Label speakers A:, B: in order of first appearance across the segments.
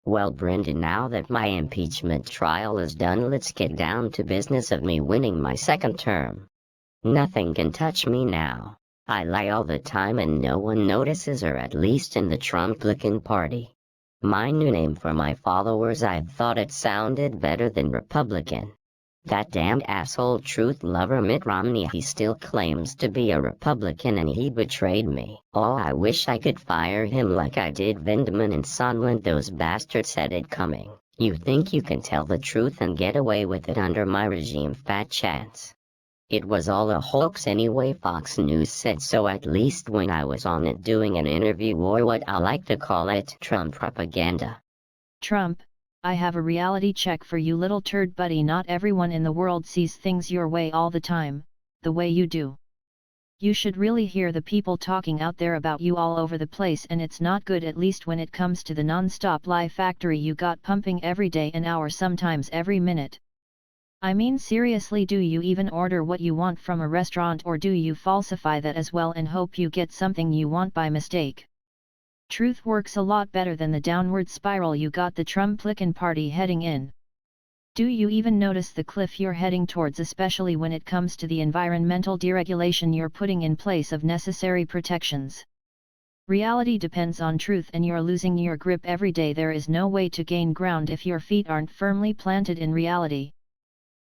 A: Well, Brendan, now that my impeachment trial is done, let's get down to business of me winning my second term. Nothing can touch me now. I lie all the time and no one notices, or at least in the Trump-looking party. My new name for my followers, I thought it sounded better than Republican. That damned asshole truth lover Mitt Romney, he still claims to be a Republican and he betrayed me. Oh, I wish I could fire him like I did Vindman and Sondland. Those bastards had it coming. You think you can tell the truth and get away with it under my regime? Fat chance. It was all a hoax anyway. Fox News said so, at least when I was on it doing an interview, or what I like to call it, Trump propaganda.
B: Trump, I have a reality check for you, little turd buddy. Not everyone in the world sees things your way all the time, the way you do. You should really hear the people talking out there about you all over the place, and it's not good, at least when it comes to the non-stop lie factory you got pumping every day, an hour, sometimes every minute. I mean, seriously, do you even order what you want from a restaurant, or do you falsify that as well and hope you get something you want by mistake? Truth works a lot better than the downward spiral you got the Trump-lickin' party heading in. Do you even notice the cliff you're heading towards, especially when it comes to the environmental deregulation you're putting in place of necessary protections? Reality depends on truth and you're losing your grip every day. There is no way to gain ground if your feet aren't firmly planted in reality.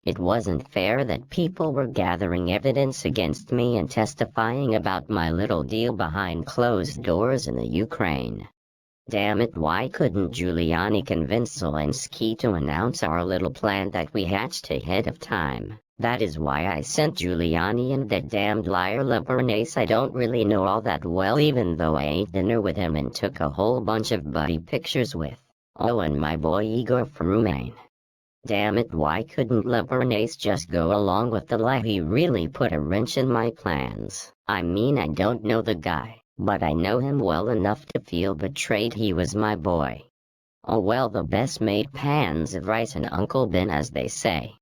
A: It wasn't fair that people were gathering evidence against me and testifying about my little deal behind closed doors in the Ukraine. Damn it, why couldn't Giuliani convince Zelensky to announce our little plan that we hatched ahead of time? That is why I sent Giuliani and that damned liar Lebanese I don't really know all that well, even though I ate dinner with him and took a whole bunch of buddy pictures with, oh, and my boy Igor Frumain. Damn it, why couldn't Lebanese just go along with the lie? He really put a wrench in my plans. I mean, I don't know the guy, but I know him well enough to feel betrayed. He was my boy. Oh well, the best made pans of rice and Uncle Ben, as they say.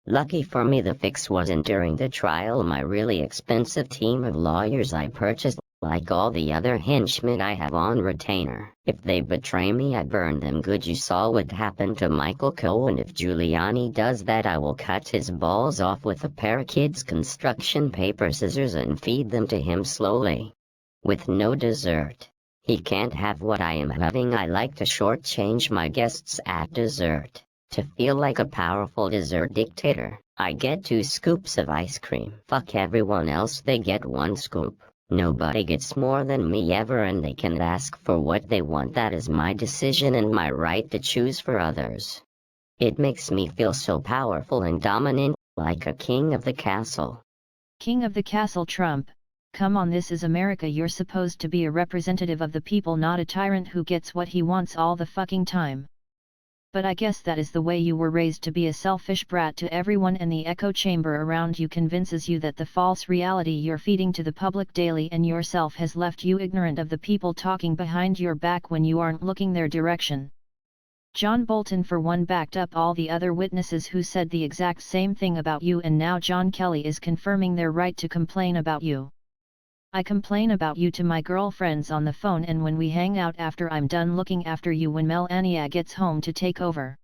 A: Lucky for me, the fix wasn't during the trial. My really expensive team of lawyers I purchased, like all the other henchmen I have on retainer. If they betray me, I burn them good. You saw what happened to Michael Cohen. If Giuliani does that, I will cut his balls off with a pair of kids' construction paper scissors and feed them to him slowly, with no dessert. He can't have what I am having. I like to shortchange my guests at dessert. To feel like a powerful dessert dictator, I get 2 scoops of ice cream. Fuck everyone else, they get 1 scoop. Nobody gets more than me ever, and they can ask for what they want. That is my decision and my right to choose for others. It makes me feel so powerful and dominant, like a king of the castle.
B: King of the castle, Trump? Come on, this is America. You're supposed to be a representative of the people, not a tyrant who gets what he wants all the fucking time. But I guess that is the way you were raised, to be a selfish brat to everyone, and the echo chamber around you convinces you that the false reality you're feeding to the public daily and yourself has left you ignorant of the people talking behind your back when you aren't looking their direction. John Bolton, for one, backed up all the other witnesses who said the exact same thing about you, and now John Kelly is confirming their right to complain about you. I complain about you to my girlfriends on the phone, and when we hang out after I'm done looking after you, when Melania gets home to take over.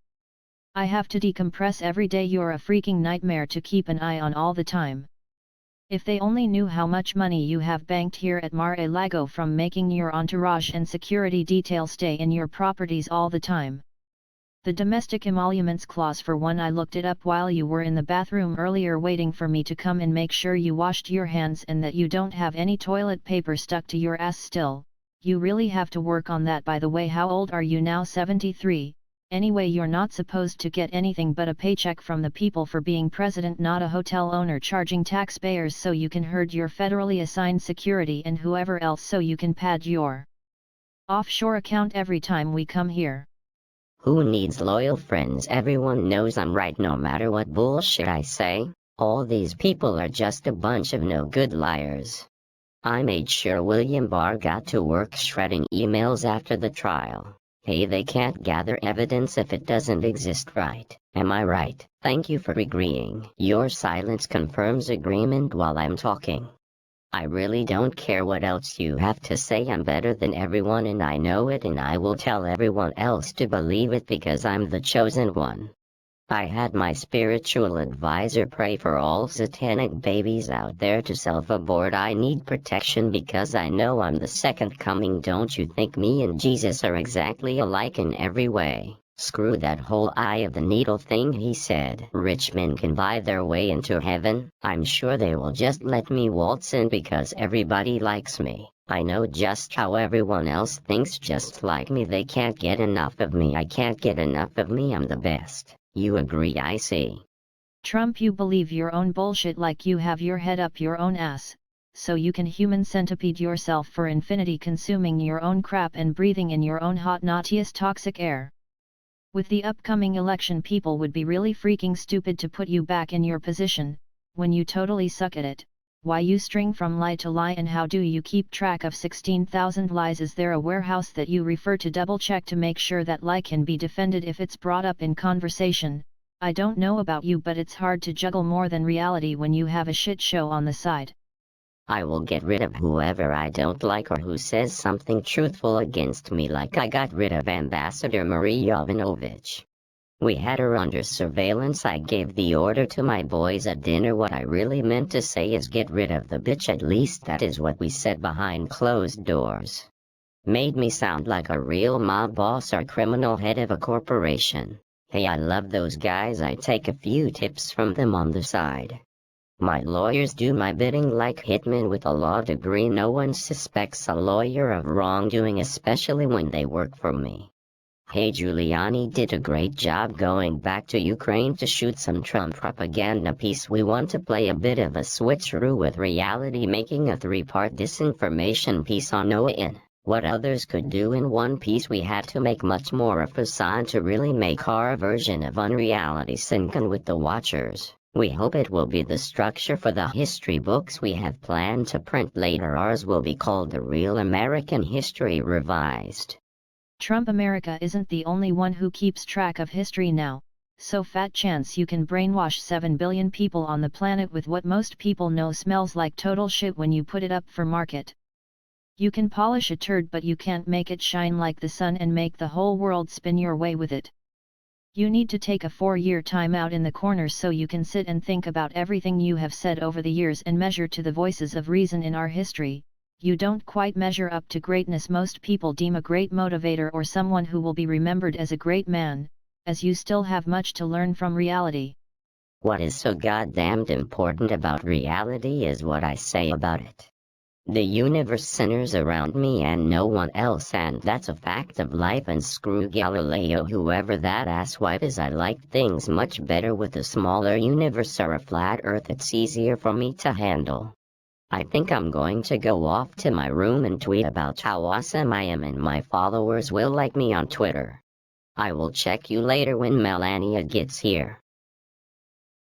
B: I have to decompress every day. You're a freaking nightmare to keep an eye on all the time. If they only knew how much money you have banked here at Mar-a-Lago from making your entourage and security detail stay in your properties all the time. The domestic emoluments clause, for one, I looked it up while you were in the bathroom earlier waiting for me to come and make sure you washed your hands and that you don't have any toilet paper stuck to your ass still. You really have to work on that. By the way, how old are you now? 73. Anyway, you're not supposed to get anything but a paycheck from the people for being president, not a hotel owner charging taxpayers so you can herd your federally assigned security and whoever else so you can pad your offshore account every time we come here.
A: Who needs loyal friends? Everyone knows I'm right no matter what bullshit I say. All these people are just a bunch of no-good liars. I made sure William Barr got to work shredding emails after the trial. Hey, they can't gather evidence if it doesn't exist, right? Am I right? Thank you for agreeing. Your silence confirms agreement while I'm talking. I really don't care what else you have to say. I'm better than everyone and I know it, and I will tell everyone else to believe it because I'm the chosen one. I had my spiritual advisor pray for all satanic babies out there to self-abort. I need protection because I know I'm the second coming. Don't you think me and Jesus are exactly alike in every way? Screw that whole eye of the needle thing, he said. Rich men can buy their way into heaven. I'm sure they will just let me waltz in because everybody likes me. I know just how everyone else thinks just like me. They can't get enough of me. I can't get enough of me. I'm the best. You agree, I see.
B: Trump, you believe your own bullshit like you have your head up your own ass, so you can human centipede yourself for infinity, consuming your own crap and breathing in your own hot, nauseous, toxic air. With the upcoming election, people would be really freaking stupid to put you back in your position, when you totally suck at it. Why you string from lie to lie, and how do you keep track of 16,000 lies? Is there a warehouse that you refer to double check to make sure that lie can be defended if it's brought up in conversation? I don't know about you, but it's hard to juggle more than reality when you have a shit show on the side.
A: I will get rid of whoever I don't like or who says something truthful against me, like I got rid of Ambassador Marie Yovanovitch. We had her under surveillance. I gave the order to my boys at dinner. What I really meant to say is get rid of the bitch. At least that is what we said behind closed doors. Made me sound like a real mob boss or criminal head of a corporation. Hey, I love those guys. I take a few tips from them on the side. My lawyers do my bidding like hitmen with a law degree. No one suspects a lawyer of wrongdoing, especially when they work for me. Hey, Giuliani did a great job going back to Ukraine to shoot some Trump propaganda piece. We want to play a bit of a switcheroo with reality, making a 3-part disinformation piece on OAN. What others could do in one piece, we had to make much more of a sign to really make our version of unreality sink in with the watchers. We hope it will be the structure for the history books we have planned to print later. Ours will be called The Real American History Revised.
B: Trump America isn't the only one who keeps track of history now, so fat chance you can brainwash 7 billion people on the planet with what most people know smells like total shit when you put it up for market. You can polish a turd, but you can't make it shine like the sun and make the whole world spin your way with it. You need to take a 4-year time out in the corner so you can sit and think about everything you have said over the years and measure to the voices of reason in our history. You don't quite measure up to greatness most people deem a great motivator or someone who will be remembered as a great man, as you still have much to learn from reality.
A: What is so goddamned important about reality is what I say about it. The universe centers around me and no one else, and that's a fact of life. And screw Galileo, whoever that asswipe is. I like things much better with a smaller universe or a flat earth. It's easier for me to handle. I think I'm going to go off to my room and tweet about how awesome I am, and my followers will like me on Twitter. I will check you later when Melania gets here.